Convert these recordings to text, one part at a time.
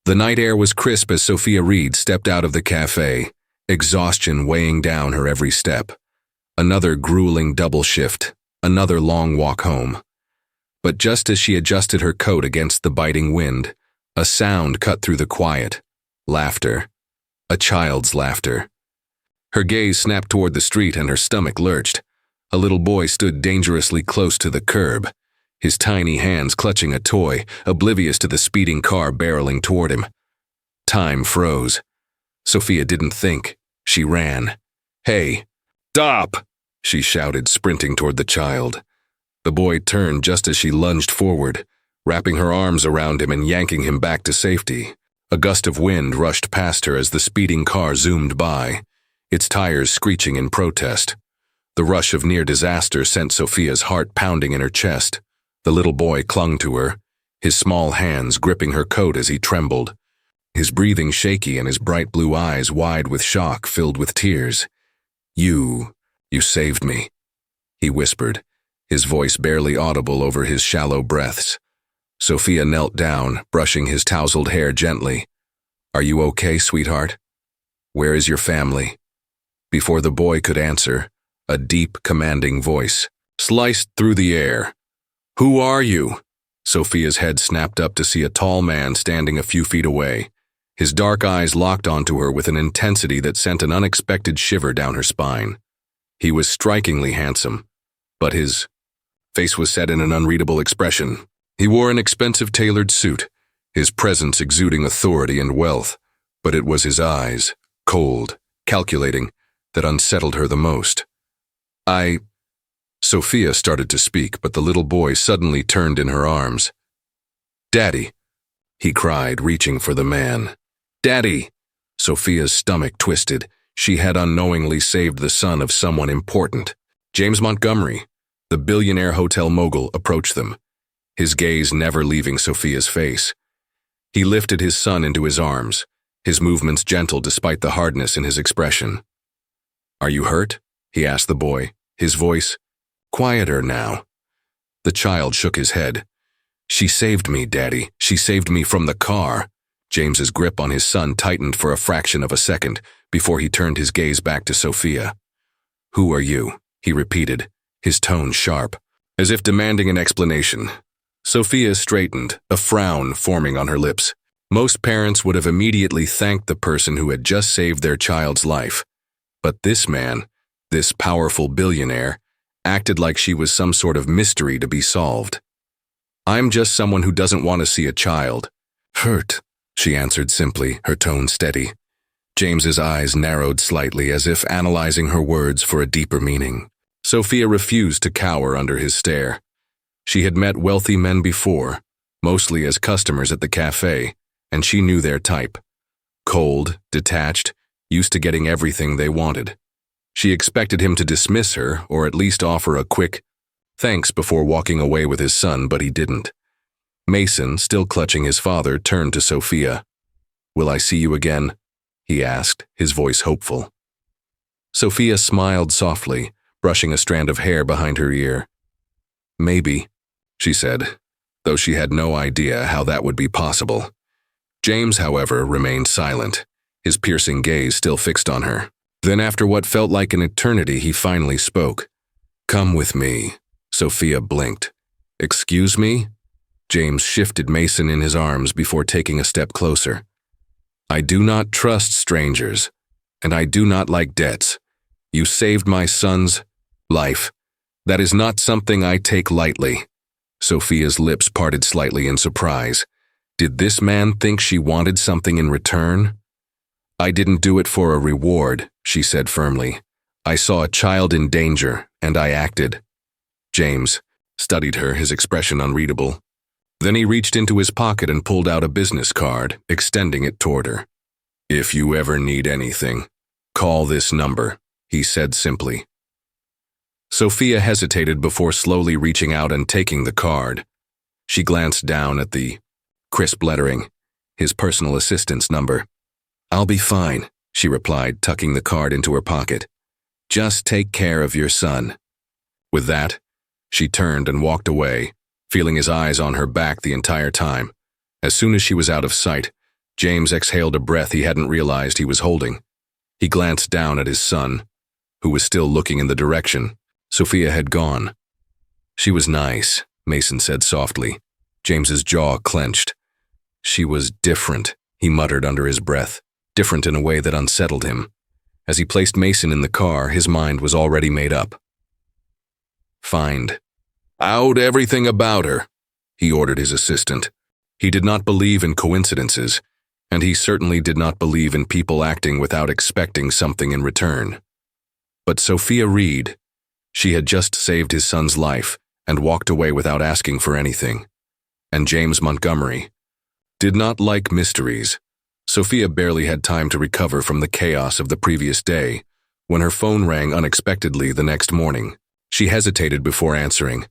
The night air was crisp as Sophia Reed stepped out of the cafe, exhaustion weighing down her every step. Another grueling double shift, another long walk home. But just as she adjusted her coat against the biting wind, a sound cut through the quiet. Laughter. A child's laughter. Her gaze snapped toward the street and her stomach lurched. A little boy stood dangerously close to the curb, his tiny hands clutching a toy, oblivious to the speeding car barreling toward him. Time froze. Sophia didn't think. She ran. "Hey, stop!" she shouted, sprinting toward the child. The boy turned just as she lunged forward, wrapping her arms around him and yanking him back to safety. A gust of wind rushed past her as the speeding car zoomed by, its tires screeching in protest. The rush of near disaster sent Sophia's heart pounding in her chest. The little boy clung to her, his small hands gripping her coat as he trembled, his breathing shaky and his bright blue eyes wide with shock, filled with tears. You saved me," he whispered, his voice barely audible over his shallow breaths. Sophia knelt down, brushing his tousled hair gently. "Are you okay, sweetheart? Where is your family?" Before the boy could answer, a deep, commanding voice sliced through the air. "Who are you?" Sophia's head snapped up to see a tall man standing a few feet away. His dark eyes locked onto her with an intensity that sent an unexpected shiver down her spine. He was strikingly handsome, but his face was set in an unreadable expression. He wore an expensive tailored suit, his presence exuding authority and wealth, but it was his eyes, cold, calculating, that unsettled her the most. Sophia started to speak, but the little boy suddenly turned in her arms. "Daddy," he cried, reaching for the man. "Daddy!" Sophia's stomach twisted. She had unknowingly saved the son of someone important. James Montgomery, the billionaire hotel mogul, approached them, his gaze never leaving Sophia's face. He lifted his son into his arms, his movements gentle despite the hardness in his expression. "Are you hurt?" he asked the boy, his voice quieter now. The child shook his head. "She saved me, Daddy. She saved me from the car." James's grip on his son tightened for a fraction of a second before he turned his gaze back to Sophia. "Who are you?" he repeated, his tone sharp, as if demanding an explanation. Sophia straightened, a frown forming on her lips. Most parents would have immediately thanked the person who had just saved their child's life. But this man, this powerful billionaire, acted like she was some sort of mystery to be solved. "I'm just someone who doesn't want to see a child hurt," she answered simply, her tone steady. James's eyes narrowed slightly as if analyzing her words for a deeper meaning. Sophia refused to cower under his stare. She had met wealthy men before, mostly as customers at the cafe, and she knew their type. Cold, detached, used to getting everything they wanted. She expected him to dismiss her, or at least offer a quick thanks before walking away with his son, but he didn't. Mason, still clutching his father, turned to Sophia. "Will I see you again?" he asked, his voice hopeful. Sophia smiled softly, brushing a strand of hair behind her ear. "Maybe," she said, though she had no idea how that would be possible. James, however, remained silent, his piercing gaze still fixed on her. Then, after what felt like an eternity, he finally spoke. "Come with me." Sophia blinked. "Excuse me?" James shifted Mason in his arms before taking a step closer. "I do not trust strangers, and I do not like debts. You saved my son's life. That is not something I take lightly." Sophia's lips parted slightly in surprise. Did this man think she wanted something in return? "I didn't do it for a reward," she said firmly. "I saw a child in danger, and I acted." James studied her, his expression unreadable. Then he reached into his pocket and pulled out a business card, extending it toward her. "If you ever need anything, call this number," he said simply. Sophia hesitated before slowly reaching out and taking the card. She glanced down at the crisp lettering, his personal assistant's number. "I'll be fine," she replied, tucking the card into her pocket. "Just take care of your son." With that, she turned and walked away, feeling his eyes on her back the entire time. As soon as she was out of sight, James exhaled a breath he hadn't realized he was holding. He glanced down at his son, who was still looking in the direction Sophia had gone. She was nice, Mason said softly. James's jaw clenched. She was different, he muttered under his breath, different in a way that unsettled him. As he placed Mason in the car, his mind was already made up. Find out everything about her, he ordered his assistant. He did not believe in coincidences, and he certainly did not believe in people acting without expecting something in return. But Sophia Reed, she had just saved his son's life and walked away without asking for anything. And James Montgomery did not like mysteries. Sophia barely had time to recover from the chaos of the previous day when her phone rang unexpectedly the next morning. She hesitated before answering.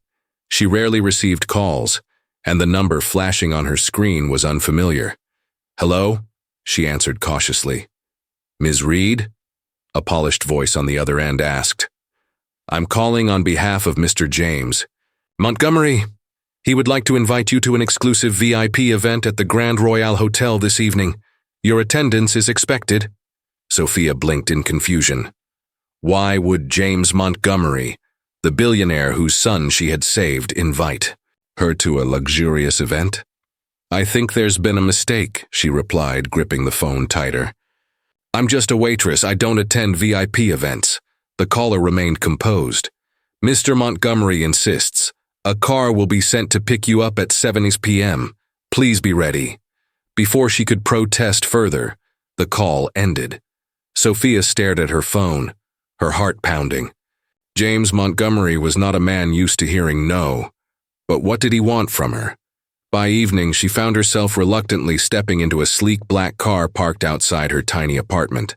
She rarely received calls, and the number flashing on her screen was unfamiliar. "Hello?" she answered cautiously. "Ms. Reed?" a polished voice on the other end asked. "I'm calling on behalf of Mr. James Montgomery. He would like to invite you to an exclusive VIP event at the Grand Royale Hotel this evening. Your attendance is expected." Sophia blinked in confusion. Why would James Montgomery, the billionaire whose son she had saved, invite her to a luxurious event? "I think there's been a mistake," she replied, gripping the phone tighter. "I'm just a waitress. I don't attend VIP events." The caller remained composed. "Mr. Montgomery insists. A car will be sent to pick you up at 7 p.m. Please be ready." Before she could protest further, the call ended. Sophia stared at her phone, her heart pounding. James Montgomery was not a man used to hearing no. But what did he want from her? By evening, she found herself reluctantly stepping into a sleek black car parked outside her tiny apartment.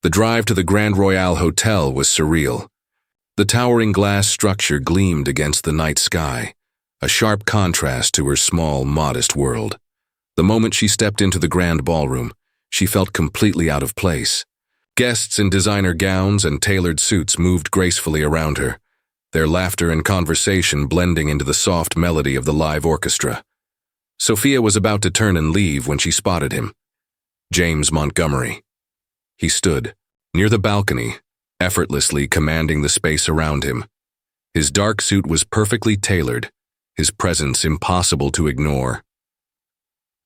The drive to the Grand Royale Hotel was surreal. The towering glass structure gleamed against the night sky, a sharp contrast to her small, modest world. The moment she stepped into the grand ballroom, she felt completely out of place. Guests in designer gowns and tailored suits moved gracefully around her, their laughter and conversation blending into the soft melody of the live orchestra. Sophia was about to turn and leave when she spotted him. James Montgomery. He stood near the balcony, effortlessly commanding the space around him. His dark suit was perfectly tailored, his presence impossible to ignore.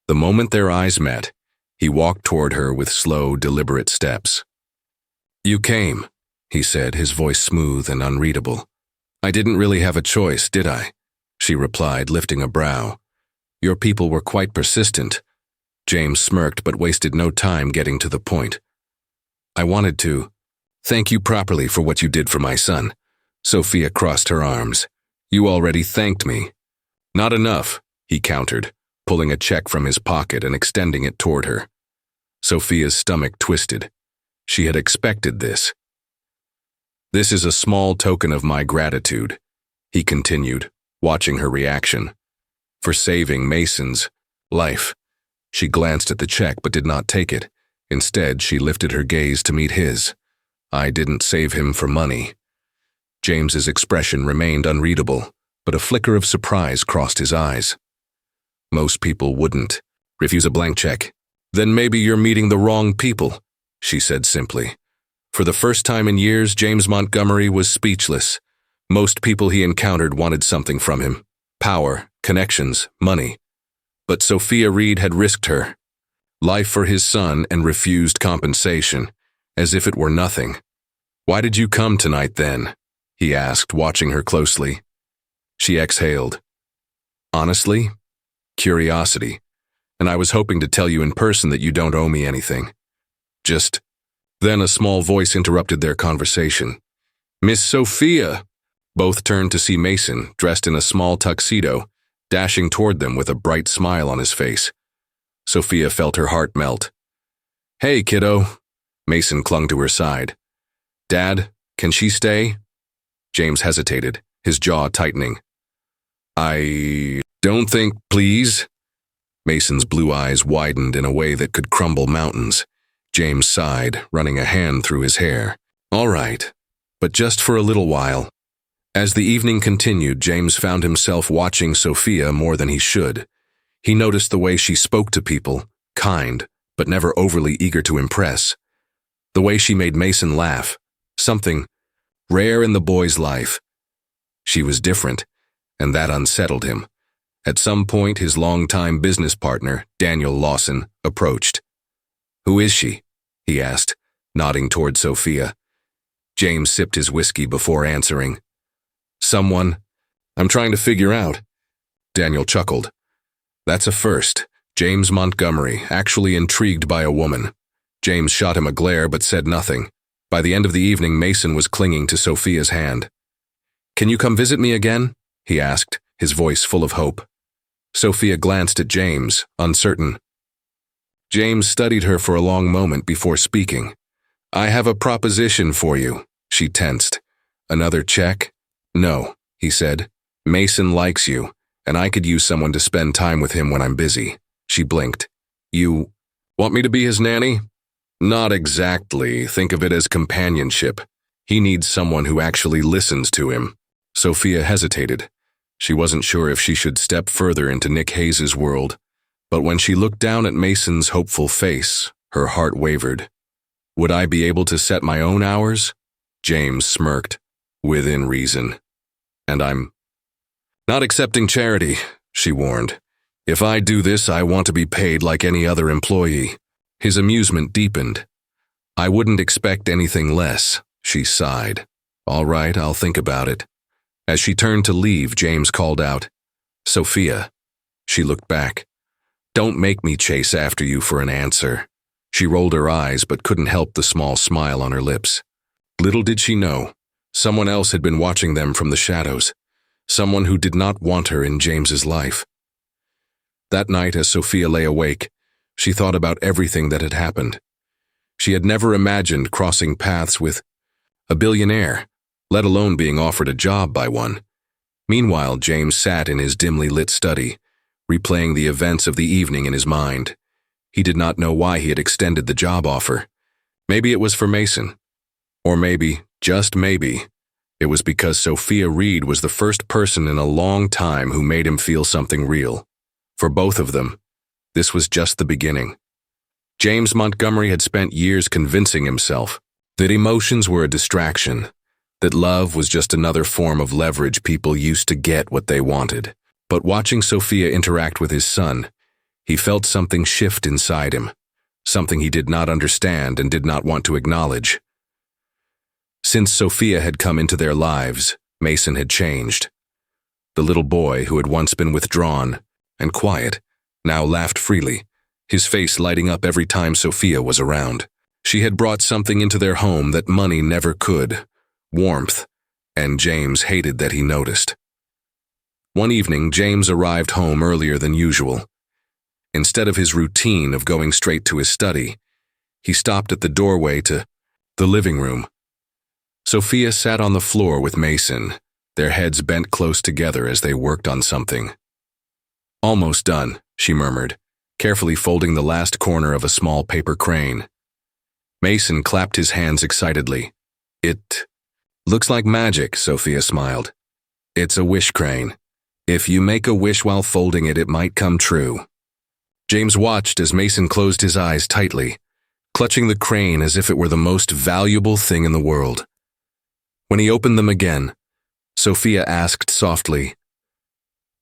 The moment their eyes met, he walked toward her with slow, deliberate steps. "You came," he said, his voice smooth and unreadable. "I didn't really have a choice, did I?" she replied, lifting a brow. "Your people were quite persistent." James smirked but wasted no time getting to the point. "I wanted to thank you properly for what you did for my son." Sophia crossed her arms. "You already thanked me." "Not enough," he countered, pulling a check from his pocket and extending it toward her. Sophia's stomach twisted. She had expected this. "This is a small token of my gratitude," he continued, watching her reaction. "For saving Mason's life." She glanced at the check but did not take it. Instead, she lifted her gaze to meet his. "I didn't save him for money." James's expression remained unreadable, but a flicker of surprise crossed his eyes. "Most people wouldn't refuse a blank check." "Then maybe you're meeting the wrong people," she said simply. For the first time in years, James Montgomery was speechless. Most people he encountered wanted something from him. Power, connections, money. But Sophia Reed had risked her life for his son and refused compensation, as if it were nothing. "Why did you come tonight then?" he asked, watching her closely. She exhaled. "Honestly, curiosity. And I was hoping to tell you in person that you don't owe me anything. Just..." Then a small voice interrupted their conversation. "Miss Sophia!" Both turned to see Mason, dressed in a small tuxedo, dashing toward them with a bright smile on his face. Sophia felt her heart melt. "Hey, kiddo." Mason clung to her side. "Dad, can she stay?" James hesitated, his jaw tightening. "I don't think, please." Mason's blue eyes widened in a way that could crumble mountains. James sighed, running a hand through his hair. "All right, but just for a little while." As the evening continued, James found himself watching Sophia more than he should. He noticed the way she spoke to people, kind, but never overly eager to impress. The way she made Mason laugh, something rare in the boy's life. She was different, and that unsettled him. At some point, his longtime business partner, Daniel Lawson, approached. "Who is she?" he asked, nodding toward Sophia. James sipped his whiskey before answering. "Someone I'm trying to figure out." Daniel chuckled. "That's a first. James Montgomery, actually intrigued by a woman." James shot him a glare but said nothing. By the end of the evening, Mason was clinging to Sophia's hand. "Can you come visit me again?" he asked, his voice full of hope. Sophia glanced at James, uncertain. James studied her for a long moment before speaking. "I have a proposition for you," she tensed. "Another check?" "No," he said. "Mason likes you, and I could use someone to spend time with him when I'm busy." She blinked. "You want me to be his nanny?" "Not exactly. Think of it as companionship. He needs someone who actually listens to him." Sophia hesitated. She wasn't sure if she should step further into Nick Hayes' world, but when she looked down at Mason's hopeful face, her heart wavered. "Would I be able to set my own hours?" James smirked. "Within reason. And I'm not accepting charity," she warned. "If I do this, I want to be paid like any other employee." His amusement deepened. "I wouldn't expect anything less," she sighed. "All right, I'll think about it." As she turned to leave, James called out, "Sophia." She looked back. "Don't make me chase after you for an answer." She rolled her eyes but couldn't help the small smile on her lips. Little did she know, someone else had been watching them from the shadows, someone who did not want her in James's life. That night, as Sophia lay awake, she thought about everything that had happened. She had never imagined crossing paths with a billionaire, let alone being offered a job by one. Meanwhile, James sat in his dimly lit study, replaying the events of the evening in his mind. He did not know why he had extended the job offer. Maybe it was for Mason. Or maybe, just maybe, it was because Sophia Reed was the first person in a long time who made him feel something real. For both of them, this was just the beginning. James Montgomery had spent years convincing himself that emotions were a distraction, that love was just another form of leverage people used to get what they wanted. But watching Sophia interact with his son, he felt something shift inside him, something he did not understand and did not want to acknowledge. Since Sophia had come into their lives, Mason had changed. The little boy who had once been withdrawn and quiet now laughed freely, his face lighting up every time Sophia was around. She had brought something into their home that money never could, warmth, and James hated that he noticed. One evening, James arrived home earlier than usual. Instead of his routine of going straight to his study, he stopped at the doorway to the living room. Sophia sat on the floor with Mason, their heads bent close together as they worked on something. "Almost done," she murmured, carefully folding the last corner of a small paper crane. Mason clapped his hands excitedly. "It looks like magic," Sophia smiled. "It's a wish crane. If you make a wish while folding it, it might come true." James watched as Mason closed his eyes tightly, clutching the crane as if it were the most valuable thing in the world. When he opened them again, Sophia asked softly,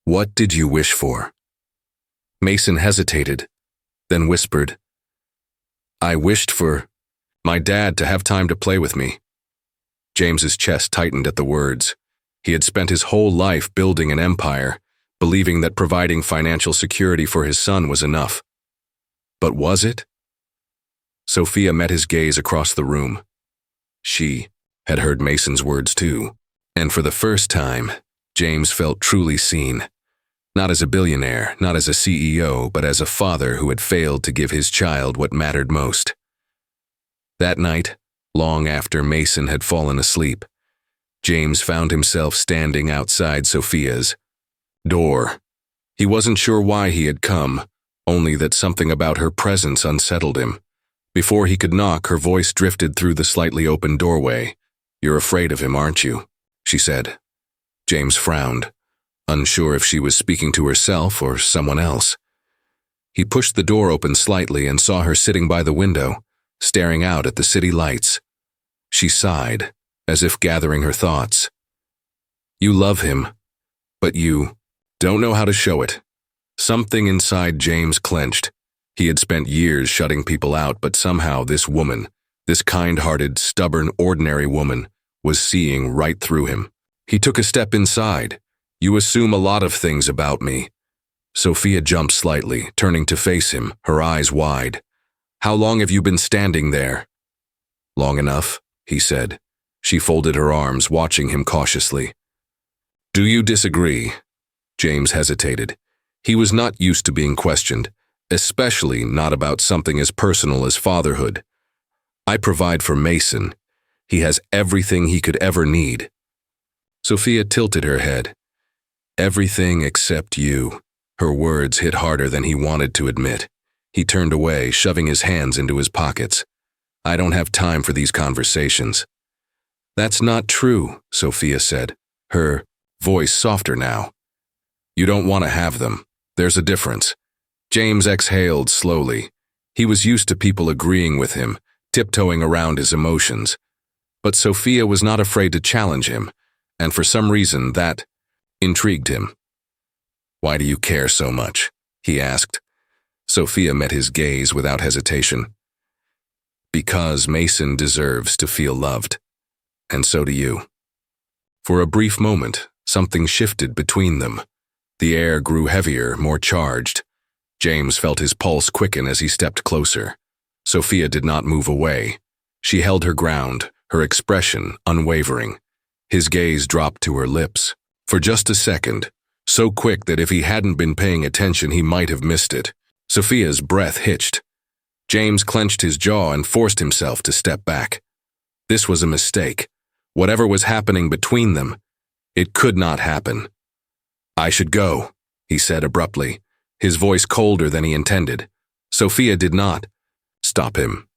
"What did you wish for?" Mason hesitated, then whispered, "I wished for my dad to have time to play with me." James's chest tightened at the words. He had spent his whole life building an empire, believing that providing financial security for his son was enough. But was it? Sophia met his gaze across the room. She had heard Mason's words too, and for the first time, James felt truly seen. Not as a billionaire, not as a CEO, but as a father who had failed to give his child what mattered most. That night, long after Mason had fallen asleep, James found himself standing outside Sophia's door. He wasn't sure why he had come, only that something about her presence unsettled him. Before he could knock, her voice drifted through the slightly open doorway. "You're afraid of him, aren't you?" she said. James frowned, unsure if she was speaking to herself or someone else. He pushed the door open slightly and saw her sitting by the window, staring out at the city lights. She sighed, as if gathering her thoughts. You love him, but you don't know how to show it. Something inside James clenched. He had spent years shutting people out, but somehow this woman, this kind-hearted, stubborn, ordinary woman, was seeing right through him. He took a step inside. You assume a lot of things about me. Sophia jumped slightly, turning to face him, her eyes wide. How long have you been standing there? Long enough, he said. She folded her arms, watching him cautiously. Do you disagree? James hesitated. He was not used to being questioned, especially not about something as personal as fatherhood. I provide for Mason. He has everything he could ever need. Sophia tilted her head. Everything except you. Her words hit harder than he wanted to admit. He turned away, shoving his hands into his pockets. I don't have time for these conversations. That's not true, Sophia said, her voice softer now. You don't want to have them. There's a difference. James exhaled slowly. He was used to people agreeing with him, tiptoeing around his emotions. But Sophia was not afraid to challenge him, and for some reason that intrigued him. Why do you care so much? He asked. Sophia met his gaze without hesitation. Because Mason deserves to feel loved. And so do you. For a brief moment, something shifted between them. The air grew heavier, more charged. James felt his pulse quicken as he stepped closer. Sophia did not move away. She held her ground, her expression unwavering. His gaze dropped to her lips. For just a second, so quick that if he hadn't been paying attention he might have missed it. Sophia's breath hitched. James clenched his jaw and forced himself to step back. This was a mistake. Whatever was happening between them, it could not happen. I should go, he said abruptly, his voice colder than he intended. Sophia did not stop him.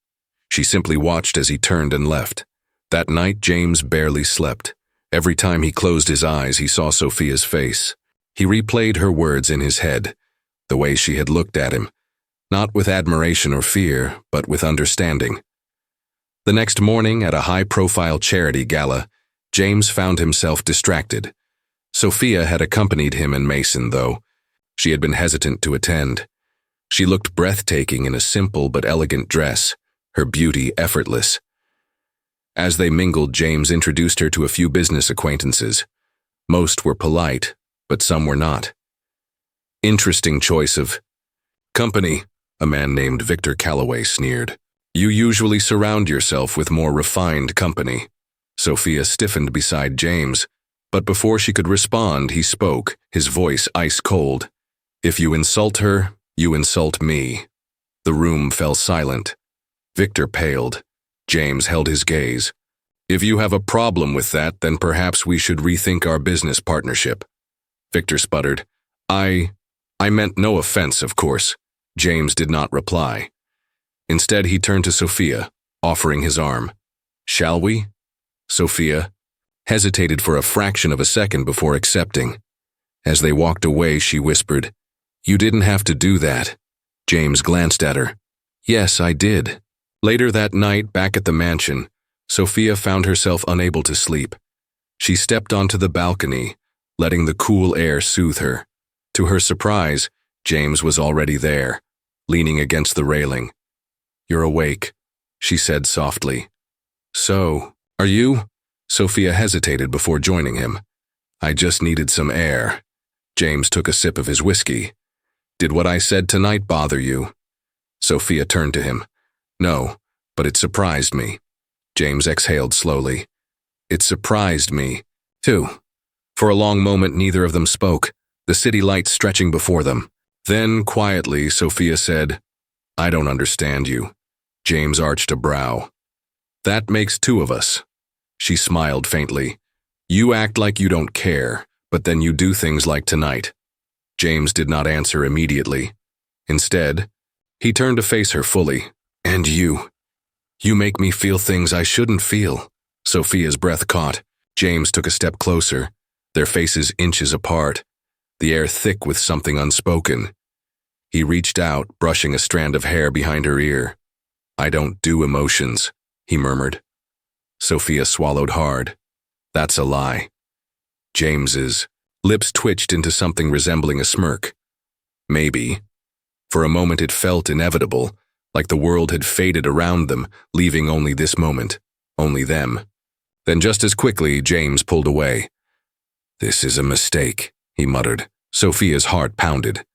She simply watched as he turned and left. That night, James barely slept. Every time he closed his eyes, he saw Sophia's face. He replayed her words in his head, the way she had looked at him, not with admiration or fear, but with understanding. The next morning, at a high-profile charity gala, James found himself distracted. Sophia had accompanied him and Mason, though. She had been hesitant to attend. She looked breathtaking in a simple but elegant dress, her beauty effortless. As they mingled, James introduced her to a few business acquaintances. Most were polite, but some were not. Interesting choice of company, a man named Victor Calloway sneered. You usually surround yourself with more refined company. Sophia stiffened beside James, but before she could respond, he spoke, his voice ice cold. If you insult her, you insult me. The room fell silent. Victor paled. James held his gaze. If you have a problem with that, then perhaps we should rethink our business partnership. Victor sputtered. I meant no offense, of course. James did not reply. Instead, he turned to Sophia, offering his arm. Shall we? Sophia hesitated for a fraction of a second before accepting. As they walked away, she whispered, You didn't have to do that. James glanced at her. Yes, I did. Later that night, back at the mansion, Sophia found herself unable to sleep. She stepped onto the balcony, letting the cool air soothe her. To her surprise, James was already there, leaning against the railing. You're awake, she said softly. So, are you? Sophia hesitated before joining him. I just needed some air. James took a sip of his whiskey. Did what I said tonight bother you? Sophia turned to him. No, but it surprised me. James exhaled slowly. It surprised me, too. For a long moment, neither of them spoke, the city lights stretching before them. Then, quietly, Sophia said, I don't understand you. James arched a brow. That makes two of us. She smiled faintly. You act like you don't care, but then you do things like tonight. James did not answer immediately. Instead, he turned to face her fully. And you. You make me feel things I shouldn't feel. Sophia's breath caught. James took a step closer, their faces inches apart, the air thick with something unspoken. He reached out, brushing a strand of hair behind her ear. I don't do emotions, he murmured. Sophia swallowed hard. That's a lie. James's lips twitched into something resembling a smirk. Maybe. For a moment it felt inevitable, like the world had faded around them, leaving only this moment, only them. Then just as quickly, James pulled away. This is a mistake, he muttered. Sophia's heart pounded.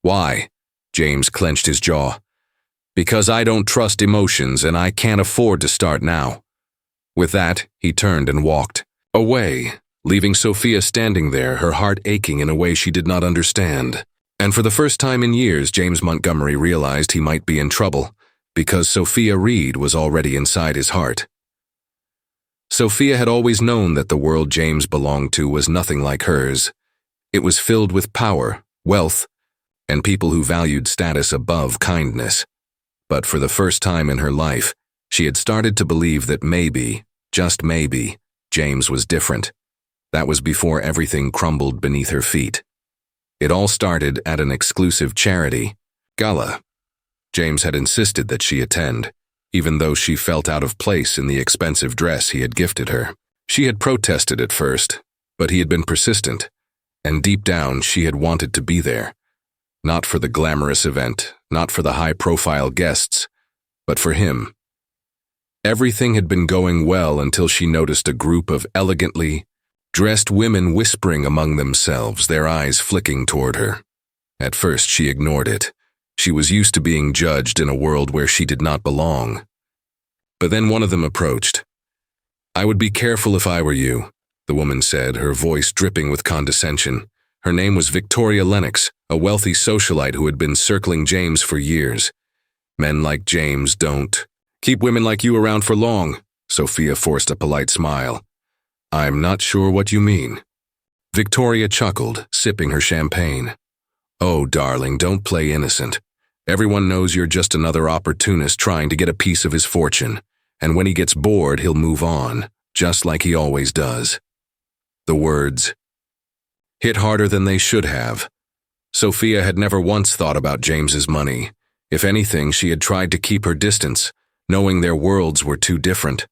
Why? James clenched his jaw. Because I don't trust emotions and I can't afford to start now. With that, he turned and walked away, leaving Sophia standing there, her heart aching in a way she did not understand. And for the first time in years, James Montgomery realized he might be in trouble, because Sophia Reed was already inside his heart. Sophia had always known that the world James belonged to was nothing like hers. It was filled with power, wealth, and people who valued status above kindness. But for the first time in her life, she had started to believe that maybe, just maybe, James was different. That was before everything crumbled beneath her feet. It all started at an exclusive charity gala. James had insisted that she attend, even though she felt out of place in the expensive dress he had gifted her. She had protested at first, but he had been persistent, and deep down she had wanted to be there. Not for the glamorous event, not for the high-profile guests, but for him. Everything had been going well until she noticed a group of elegantly dressed women whispering among themselves, their eyes flicking toward her. At first she ignored it. She was used to being judged in a world where she did not belong. But then one of them approached. I would be careful if I were you, the woman said, her voice dripping with condescension. Her name was Victoria Lennox, a wealthy socialite who had been circling James for years. Men like James don't keep women like you around for long. Sophia forced a polite smile. I'm not sure what you mean. Victoria chuckled, sipping her champagne. Oh, darling, don't play innocent. Everyone knows you're just another opportunist trying to get a piece of his fortune, and when he gets bored, he'll move on, just like he always does. The words hit harder than they should have. Sophia had never once thought about James's money. If anything, she had tried to keep her distance, knowing their worlds were too different.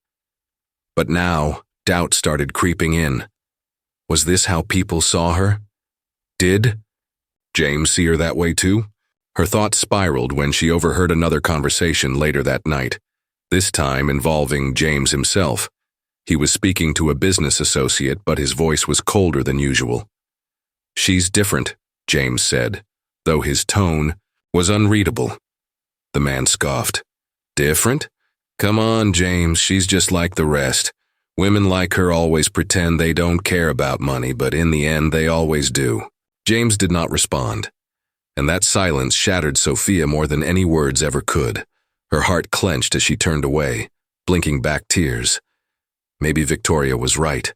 But now, doubt started creeping in. Was this how people saw her? Did James see her that way too? Her thoughts spiraled when she overheard another conversation later that night, this time involving James himself. He was speaking to a business associate, but his voice was colder than usual. She's different, James said, though his tone was unreadable. The man scoffed. Different? Come on, James, she's just like the rest. Women like her always pretend they don't care about money, but in the end they always do. James did not respond, and that silence shattered Sophia more than any words ever could. Her heart clenched as she turned away, blinking back tears. Maybe Victoria was right.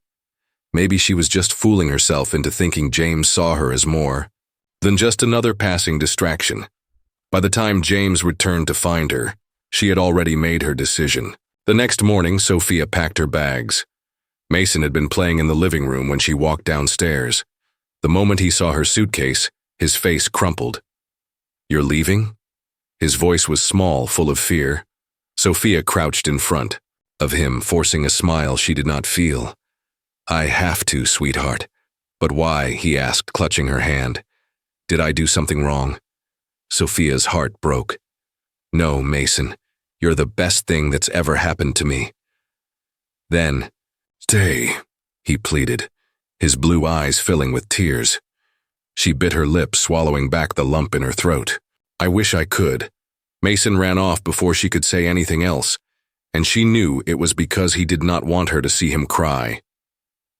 Maybe she was just fooling herself into thinking James saw her as more than just another passing distraction. By the time James returned to find her, she had already made her decision. The next morning, Sophia packed her bags. Mason had been playing in the living room when she walked downstairs. The moment he saw her suitcase, his face crumpled. You're leaving? His voice was small, full of fear. Sophia crouched in front of him, forcing a smile she did not feel. I have to, sweetheart. But why? He asked, clutching her hand. Did I do something wrong? Sophia's heart broke. No, Mason. You're the best thing that's ever happened to me. Then, stay, he pleaded, his blue eyes filling with tears. She bit her lip, swallowing back the lump in her throat. I wish I could. Mason ran off before she could say anything else, and she knew it was because he did not want her to see him cry.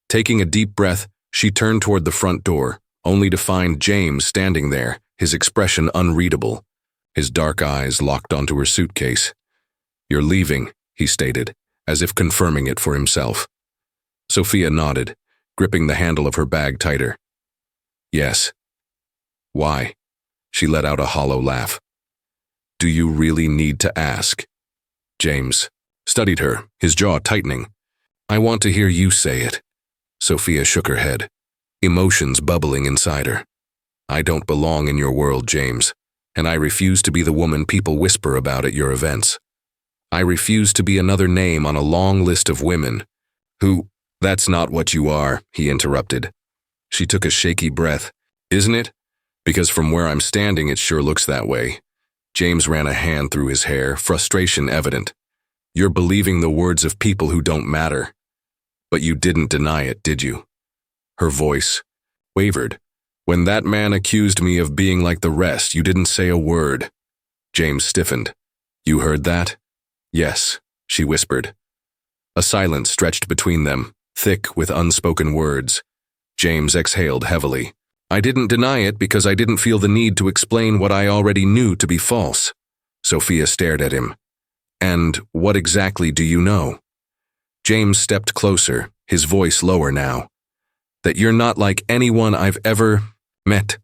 Taking a deep breath, she turned toward the front door, only to find James standing there, his expression unreadable, his dark eyes locked onto her suitcase. You're leaving, he stated, as if confirming it for himself. Sophia nodded, gripping the handle of her bag tighter. Yes. Why? She let out a hollow laugh. Do you really need to ask? James studied her, his jaw tightening. I want to hear you say it. Sophia shook her head, emotions bubbling inside her. I don't belong in your world, James, and I refuse to be the woman people whisper about at your events. I refuse to be another name on a long list of women who— That's not what you are, he interrupted. She took a shaky breath. Isn't it? Because from where I'm standing, it sure looks that way. James ran a hand through his hair, frustration evident. You're believing the words of people who don't matter. But you didn't deny it, did you? Her voice wavered. When that man accused me of being like the rest, you didn't say a word. James stiffened. You heard that? Yes, she whispered. A silence stretched between them, thick with unspoken words. James exhaled heavily. I didn't deny it because I didn't feel the need to explain what I already knew to be false. Sophia stared at him. And what exactly do you know? James stepped closer, his voice lower now. That you're not like anyone I've ever met,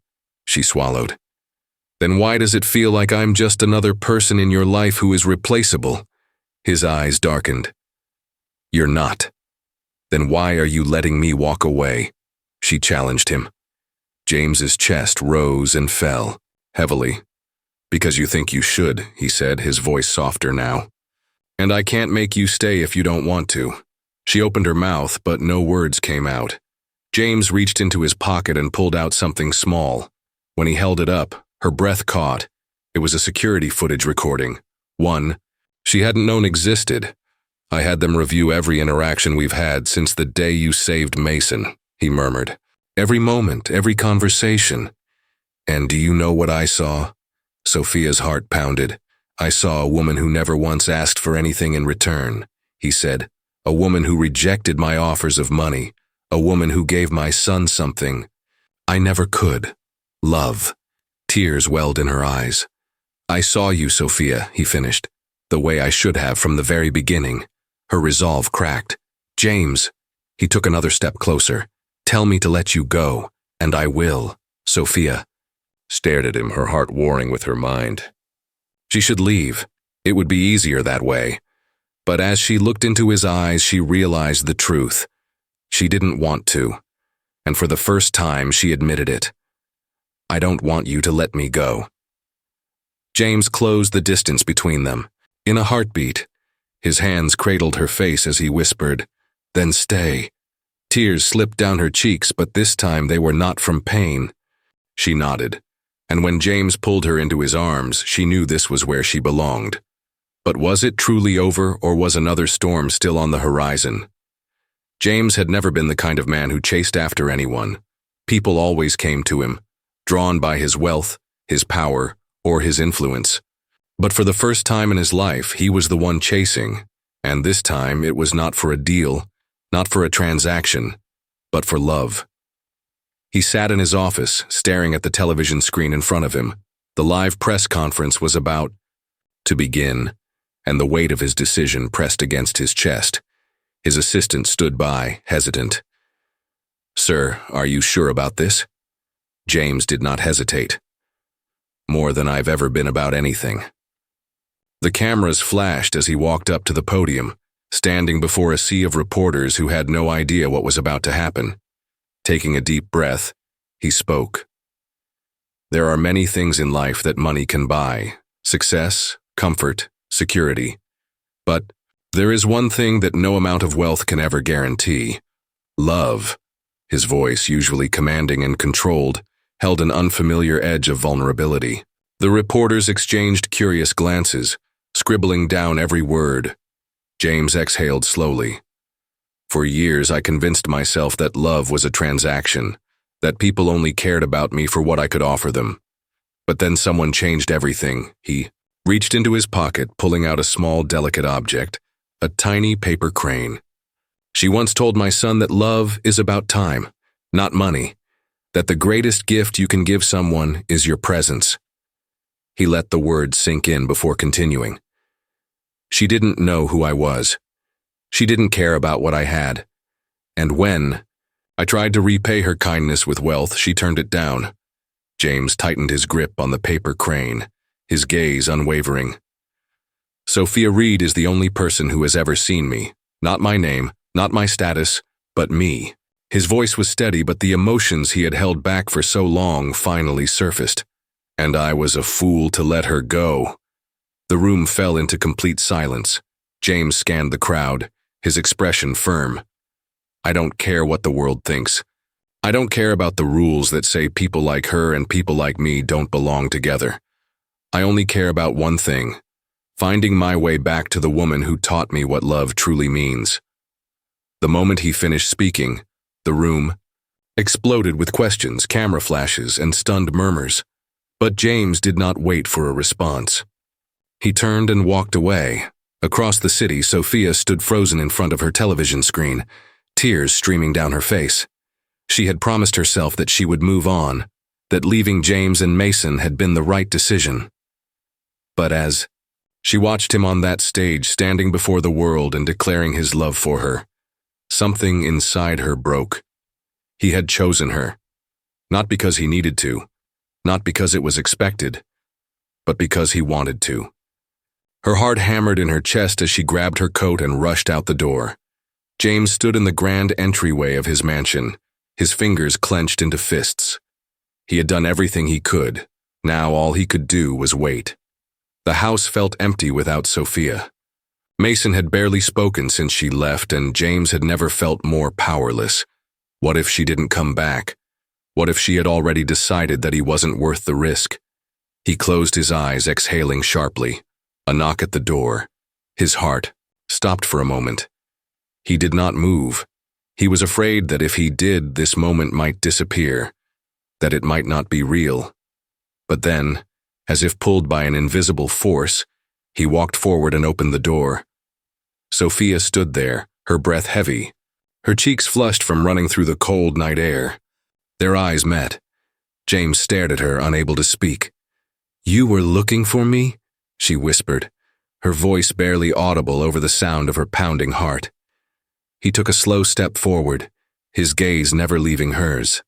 she swallowed. Then why does it feel like I'm just another person in your life who is replaceable? His eyes darkened. You're not. Then why are you letting me walk away? She challenged him. James's chest rose and fell, heavily. Because you think you should, he said, his voice softer now. And I can't make you stay if you don't want to. She opened her mouth, but no words came out. James reached into his pocket and pulled out something small. When he held it up, her breath caught. It was a security footage recording. One she hadn't known existed. I had them review every interaction we've had since the day you saved Mason, he murmured. Every moment, every conversation. And do you know what I saw? Sophia's heart pounded. I saw a woman who never once asked for anything in return, he said. A woman who rejected my offers of money. A woman who gave my son something I never could. Love. Tears welled in her eyes. I saw you, Sophia, he finished. The way I should have from the very beginning. Her resolve cracked. James. He took another step closer. Tell me to let you go, and I will. Sophia stared at him, her heart warring with her mind. She should leave. It would be easier that way. But as she looked into his eyes, she realized the truth. She didn't want to. And for the first time, she admitted it. I don't want you to let me go. James closed the distance between them. In a heartbeat, his hands cradled her face as he whispered, Then stay. Tears slipped down her cheeks, but this time they were not from pain. She nodded, and when James pulled her into his arms, she knew this was where she belonged. But was it truly over, or was another storm still on the horizon? James had never been the kind of man who chased after anyone. People always came to him, drawn by his wealth, his power, or his influence. But for the first time in his life, he was the one chasing, and this time it was not for a deal, not for a transaction, but for love. He sat in his office, staring at the television screen in front of him. The live press conference was about to begin, and the weight of his decision pressed against his chest. His assistant stood by, hesitant. Sir, are you sure about this? James did not hesitate. More than I've ever been about anything. The cameras flashed as he walked up to the podium, standing before a sea of reporters who had no idea what was about to happen. Taking a deep breath, he spoke. There are many things in life that money can buy: success, comfort, security. But there is one thing that no amount of wealth can ever guarantee: love. His voice, usually commanding and controlled, held an unfamiliar edge of vulnerability. The reporters exchanged curious glances, scribbling down every word. James exhaled slowly. For years, I convinced myself that love was a transaction, that people only cared about me for what I could offer them. But then someone changed everything. He reached into his pocket, pulling out a small, delicate object, a tiny paper crane. She once told my son that love is about time, not money, that the greatest gift you can give someone is your presence. He let the words sink in before continuing. She didn't know who I was. She didn't care about what I had. And when I tried to repay her kindness with wealth, she turned it down. James tightened his grip on the paper crane, his gaze unwavering. Sophia Reed is the only person who has ever seen me. Not my name, not my status, but me. His voice was steady, but the emotions he had held back for so long finally surfaced. And I was a fool to let her go. The room fell into complete silence. James scanned the crowd, his expression firm. I don't care what the world thinks. I don't care about the rules that say people like her and people like me don't belong together. I only care about one thing, finding my way back to the woman who taught me what love truly means. The moment he finished speaking, the room exploded with questions, camera flashes, and stunned murmurs. But James did not wait for a response. He turned and walked away. Across the city, Sophia stood frozen in front of her television screen, tears streaming down her face. She had promised herself that she would move on, that leaving James and Mason had been the right decision. But as she watched him on that stage, standing before the world and declaring his love for her, something inside her broke. He had chosen her, not because he needed to, not because it was expected, but because he wanted to. Her heart hammered in her chest as she grabbed her coat and rushed out the door. James stood in the grand entryway of his mansion, his fingers clenched into fists. He had done everything he could. Now all he could do was wait. The house felt empty without Sophia. Mason had barely spoken since she left, and James had never felt more powerless. What if she didn't come back? What if she had already decided that he wasn't worth the risk? He closed his eyes, exhaling sharply. A knock at the door. His heart stopped for a moment. He did not move. He was afraid that if he did, this moment might disappear, that it might not be real. But then, as if pulled by an invisible force, he walked forward and opened the door. Sophia stood there, her breath heavy, her cheeks flushed from running through the cold night air. Their eyes met. James stared at her, unable to speak. "You were looking for me?" she whispered, her voice barely audible over the sound of her pounding heart. He took a slow step forward, his gaze never leaving hers.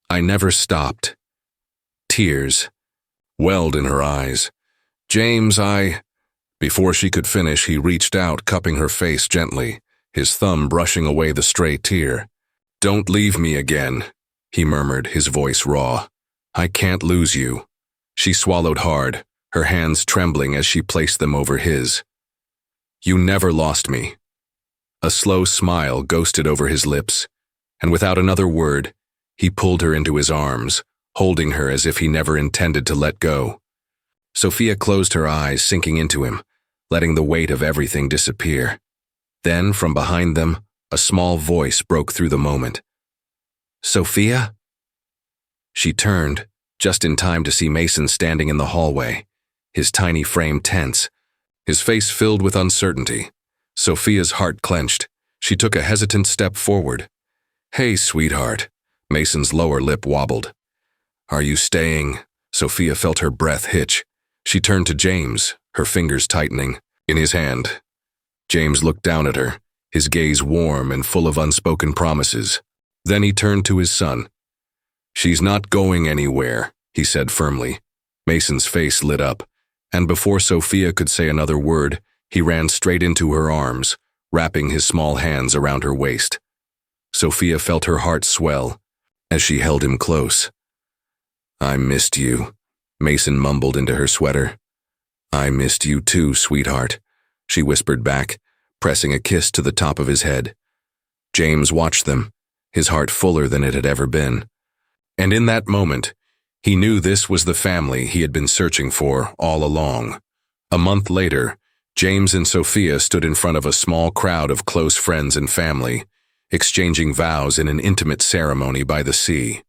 "I never stopped." Tears welled in her eyes. "James, Before she could finish, he reached out, cupping her face gently, his thumb brushing away the stray tear. "Don't leave me again," he murmured, his voice raw. "I can't lose you." She swallowed hard, her hands trembling as she placed them over his. "You never lost me." A slow smile ghosted over his lips, and without another word, he pulled her into his arms, holding her as if he never intended to let go. Sophia closed her eyes, sinking into him, letting the weight of everything disappear. Then, from behind them, a small voice broke through the moment. "Sophia?" She turned, just in time to see Mason standing in the hallway, his tiny frame tense, his face filled with uncertainty. Sophia's heart clenched. She took a hesitant step forward. "Hey, sweetheart." Mason's lower lip wobbled. "Are you staying?" Sophia felt her breath hitch. She turned to James, her fingers tightening, in his hand. James looked down at her, his gaze warm and full of unspoken promises. Then he turned to his son. "She's not going anywhere," he said firmly. Mason's face lit up, and before Sophia could say another word, he ran straight into her arms, wrapping his small hands around her waist. Sophia felt her heart swell as she held him close. "I missed you," Mason mumbled into her sweater. "I missed you too, sweetheart," she whispered back, pressing a kiss to the top of his head. James watched them, his heart fuller than it had ever been. And in that moment, he knew this was the family he had been searching for all along. A month later, James and Sophia stood in front of a small crowd of close friends and family, exchanging vows in an intimate ceremony by the sea.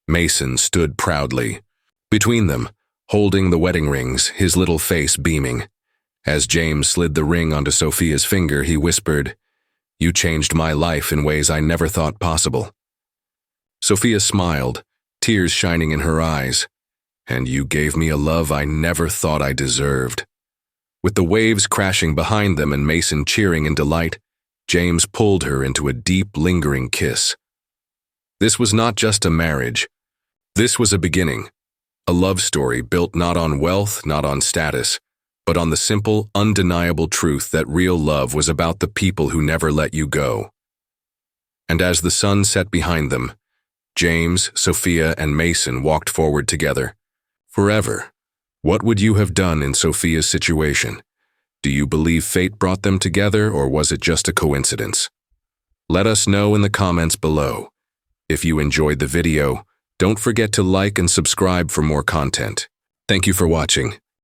Mason stood proudly between them, holding the wedding rings, his little face beaming. As James slid the ring onto Sophia's finger, he whispered, "You changed my life in ways I never thought possible." Sophia smiled, tears shining in her eyes. "And you gave me a love I never thought I deserved." With the waves crashing behind them and Mason cheering in delight, James pulled her into a deep, lingering kiss. This was not just a marriage. This was a beginning. A love story built not on wealth, not on status, but on the simple, undeniable truth that real love was about the people who never let you go. And as the sun set behind them, James, Sophia, and Mason walked forward together, forever. What would you have done in Sophia's situation? Do you believe fate brought them together, or was it just a coincidence? Let us know in the comments below. If you enjoyed the video, don't forget to like and subscribe for more content. Thank you for watching.